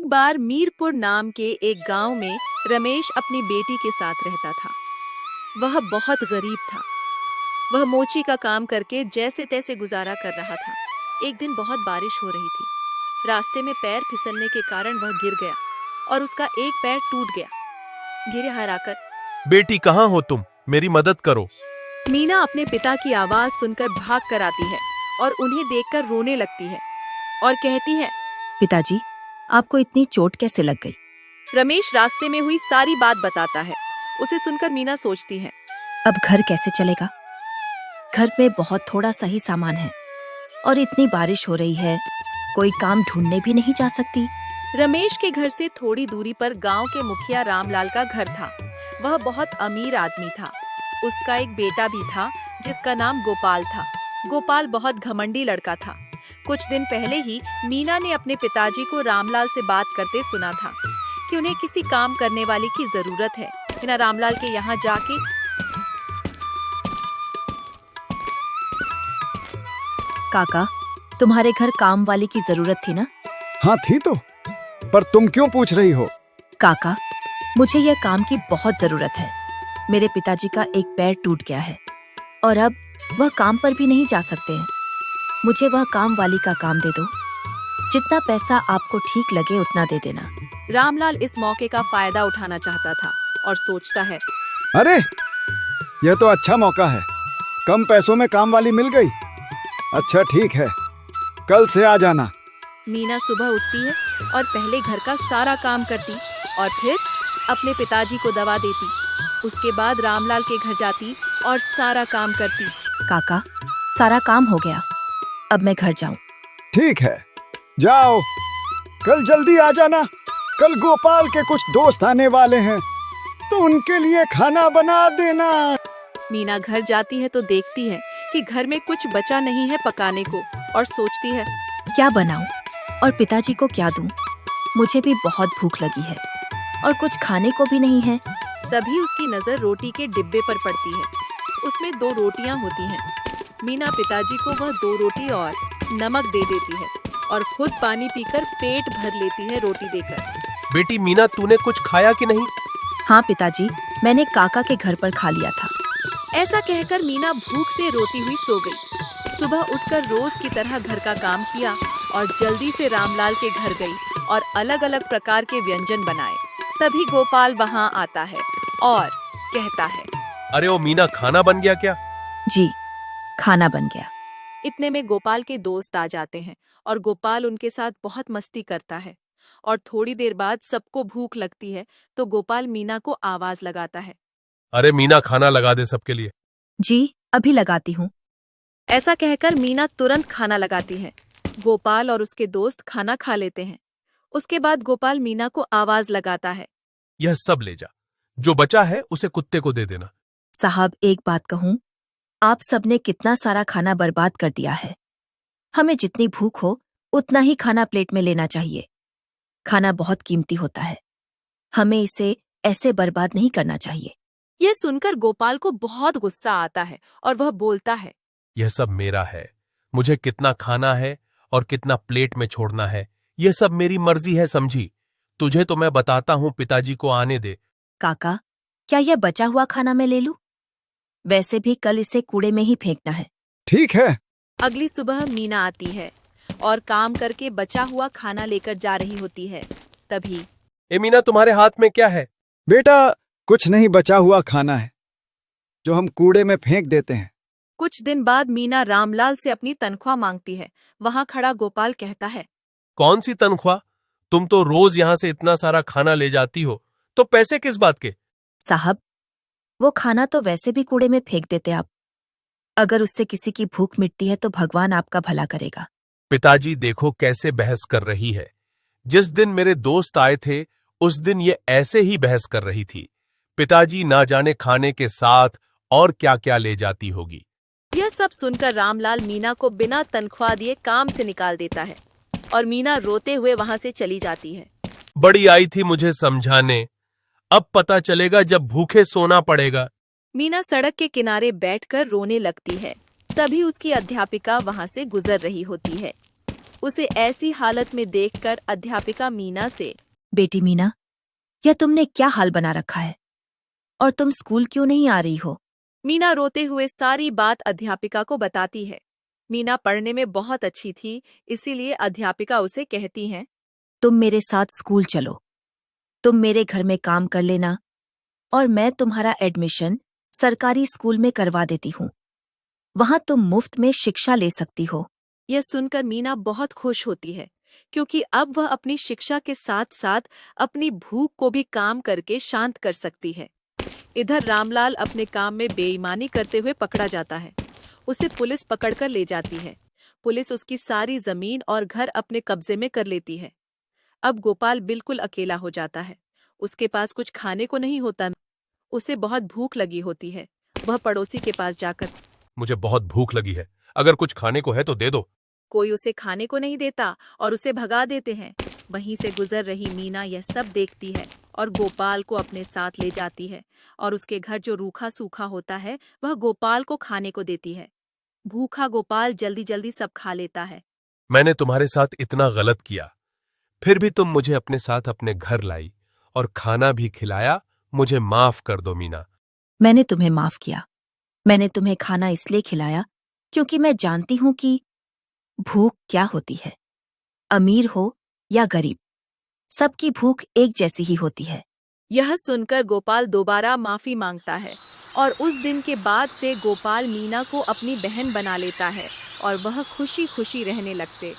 एक बार मीरपुर नाम के एक गांव में रमेश अपनी बेटी के साथ रहता था। वह बहुत गरीब था। वह मोची का काम करके जैसे तैसे गुजारा कर रहा था। एक दिन बहुत बारिश हो रही थी। रास्ते में पैर फिसलने के कारण वह गिर गया और उसका एक पैर टूट गया। गिरे हराकर, बेटी कहाँ हो तुम? मेरी मदद करो। मीना अपने पिता की आवाज सुनकर भाग कर आती है और उन्हें देखकर रोने लगती है और कहती है, पिताजी, आपको इतनी चोट कैसे लग गई? रमेश रास्ते में हुई सारी बात बताता है। उसे सुनकर मीना सोचती है, अब घर कैसे चलेगा? घर में बहुत थोड़ा सा ही सामान है और इतनी बारिश हो रही है, कोई काम ढूंढने भी नहीं जा सकती। रमेश के घर से थोड़ी दूरी पर गांव के मुखिया रामलाल का घर था। वह बहुत अमीर आदमी था। उसका एक बेटा भी था जिसका नाम गोपाल था। गोपाल बहुत घमंडी लड़का था। कुछ दिन पहले ही मीना ने अपने पिताजी को रामलाल से बात करते सुना था कि उन्हें किसी काम करने वाले की जरूरत है। मीना रामलाल के यहाँ जाके काका, तुम्हारे घर काम वाली की जरूरत थी ना? हाँ थी तो, पर तुम क्यों पूछ रही हो? काका, मुझे यह काम की बहुत जरूरत है। मेरे पिताजी का एक पैर टूट गया है और अब वह काम पर भी नहीं जा सकते हैं। मुझे वह काम वाली का काम दे दो। जितना पैसा आपको ठीक लगे उतना दे देना। रामलाल इस मौके का फायदा उठाना चाहता था और सोचता है, अरे यह तो अच्छा मौका है, कम पैसों में काम वाली मिल गई। अच्छा ठीक है, कल से आ जाना। मीना सुबह उठती है और पहले घर का सारा काम करती और फिर अपने पिताजी को दवा देती। उसके बाद रामलाल के घर जाती और सारा काम करती। काका, सारा काम हो गया, अब मैं घर जाऊं। ठीक है, जाओ, कल जल्दी आ जाना। कल गोपाल के कुछ दोस्त आने वाले हैं तो उनके लिए खाना बना देना। मीना घर जाती है तो देखती है कि घर में कुछ बचा नहीं है पकाने को और सोचती है, क्या बनाऊं और पिताजी को क्या दूं? मुझे भी बहुत भूख लगी है और कुछ खाने को भी नहीं है। तभी उसकी नजर रोटी के डिब्बे पर पड़ती है। उसमें 2 रोटियां होती हैं। मीना पिताजी को वह 2 रोटी और नमक दे देती है और खुद पानी पीकर पेट भर लेती है रोटी देकर। बेटी मीना, तूने कुछ खाया कि नहीं? हाँ पिताजी, मैंने काका के घर पर खा लिया था। ऐसा कहकर मीना भूख से रोती हुई सो गई। सुबह उठकर रोज की तरह घर का काम किया और जल्दी से रामलाल के घर गई और अलग अलग प्रकार के व्यंजन बनाए। तभी गोपाल वहाँ आता है और कहता है, अरे ओ मीना, खाना बन गया क्या? जी, खाना बन गया। इतने में गोपाल के दोस्त आ जाते हैं और गोपाल उनके साथ बहुत मस्ती करता है। और थोड़ी देर बाद सबको भूख लगती है तो गोपाल मीना को आवाज लगाता है, अरे मीना, खाना लगा दे सबके लिए। जी, अभी लगाती हूँ। ऐसा कहकर मीना तुरंत खाना लगाती है। गोपाल और उसके दोस्त खाना खा लेते हैं। उसके बाद गोपाल मीना को आवाज लगाता है, यह सब ले जा, जो बचा है उसे कुत्ते को दे देना। साहब, एक बात कहूँ, आप सबने कितना सारा खाना बर्बाद कर दिया है। हमें जितनी भूख हो उतना ही खाना प्लेट में लेना चाहिए। खाना बहुत कीमती होता है, हमें इसे ऐसे बर्बाद नहीं करना चाहिए। यह सुनकर गोपाल को बहुत गुस्सा आता है और वह बोलता है, यह सब मेरा है। मुझे कितना खाना है और कितना प्लेट में छोड़ना है, यह सब मेरी मर्जी है, समझी? तुझे तो मैं बताता हूँ, पिताजी को आने दे। काका, क्या यह बचा हुआ खाना मैं ले लूं? वैसे भी कल इसे कूड़े में ही फेंकना है। ठीक है। अगली सुबह मीना आती है और काम करके बचा हुआ खाना लेकर जा रही होती है। तभी, ए मीना, तुम्हारे हाथ में क्या है? बेटा, कुछ नहीं, बचा हुआ खाना है जो हम कूड़े में फेंक देते हैं। कुछ दिन बाद मीना रामलाल से अपनी तनख्वाह मांगती है। वहाँ खड़ा गोपाल कहता है, कौन सी तनख्वाह? तुम तो रोज यहाँ से इतना सारा खाना ले जाती हो, तो पैसे किस बात के? साहब, वो खाना तो वैसे भी कूड़े में फेंक देते आप। अगर उससे किसी की भूख मिटती है तो भगवान आपका भला करेगा। पिताजी देखो कैसे बहस कर रही है। जिस दिन मेरे दोस्त आए थे उस दिन ये ऐसे ही बहस कर रही थी। पिताजी ना जाने खाने के साथ और क्या क्या ले जाती होगी। यह सब सुनकर रामलाल मीना को बिना तनख्वाह दिए काम से निकाल देता है और मीना रोते हुए वहाँ से चली जाती है। बड़ी आई थी मुझे समझाने, अब पता चलेगा जब भूखे सोना पड़ेगा। मीना सड़क के किनारे बैठकर रोने लगती है। तभी उसकी अध्यापिका वहाँ से गुजर रही होती है। उसे ऐसी हालत में देखकर अध्यापिका मीना से, बेटी मीना, यह तुमने क्या हाल बना रखा है? और तुम स्कूल क्यों नहीं आ रही हो? मीना रोते हुए सारी बात अध्यापिका को बताती है। मीना पढ़ने में बहुत अच्छी थी, इसीलिए अध्यापिका उसे कहती हैं, तुम मेरे साथ स्कूल चलो। तुम मेरे घर में काम कर लेना और मैं तुम्हारा एडमिशन सरकारी स्कूल में करवा देती हूँ। वहां तुम मुफ्त में शिक्षा ले सकती हो। यह सुनकर मीना बहुत खुश होती है, क्योंकि अब वह अपनी शिक्षा के साथ साथ अपनी भूख को भी काम करके शांत कर सकती है। इधर रामलाल अपने काम में बेईमानी करते हुए पकड़ा जाता है। उसे पुलिस पकड़कर ले जाती है। पुलिस उसकी सारी जमीन और घर अपने कब्जे में कर लेती है। अब गोपाल बिल्कुल अकेला हो जाता है। उसके पास कुछ खाने को नहीं होता। उसे बहुत भूख लगी होती है। वह पड़ोसी के पास जाकर, मुझे बहुत भूख लगी है, अगर कुछ खाने को है तो दे दो। कोई उसे खाने को नहीं देता और उसे भगा देते हैं। वहीं से गुजर रही मीना यह सब देखती है और गोपाल को अपने साथ ले जाती है और उसके घर जो रूखा सूखा होता है वह गोपाल को खाने को देती है। भूखा गोपाल जल्दी जल्दी सब खा लेता है। मैंने तुम्हारे साथ इतना गलत किया, फिर भी तुम मुझे अपने साथ अपने घर लाई और खाना भी खिलाया। मुझे माफ कर दो मीना। मैंने तुम्हें माफ किया। मैंने तुम्हें खाना इसलिए खिलाया क्योंकि मैं जानती हूं कि भूख क्या होती है। अमीर हो या गरीब, सबकी भूख एक जैसी ही होती है। यह सुनकर गोपाल दोबारा माफी मांगता है और उस दिन के बाद से गोपाल मीना को अपनी बहन बना लेता है और वह खुशी खुशी रहने लगते।